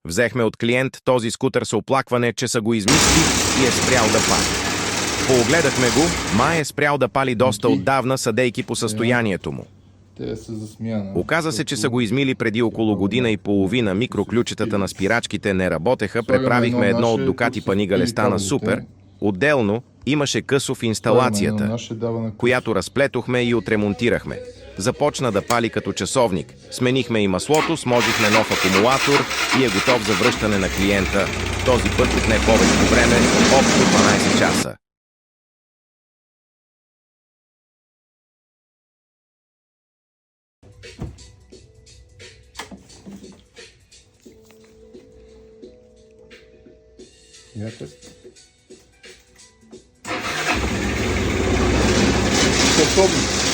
Взехме от клиент този скутер с оплакване, че са го измислили и е спрял да пали. Поогледахме го, май е спрял да пали доста отдавна, съдейки по състоянието му. Оказа се, че са го измили преди около година и половина. Микроключетата на спирачките не работеха, преправихме едно от Дукати Панигале, стана супер. Отделно имаше късо в инсталацията, която разплетохме и отремонтирахме. Започна да пали като часовник. Сменихме и маслото, сможихме нов акумулатор и е готов за връщане на клиента. Този път отне повече време, общо 12 часа. Способност.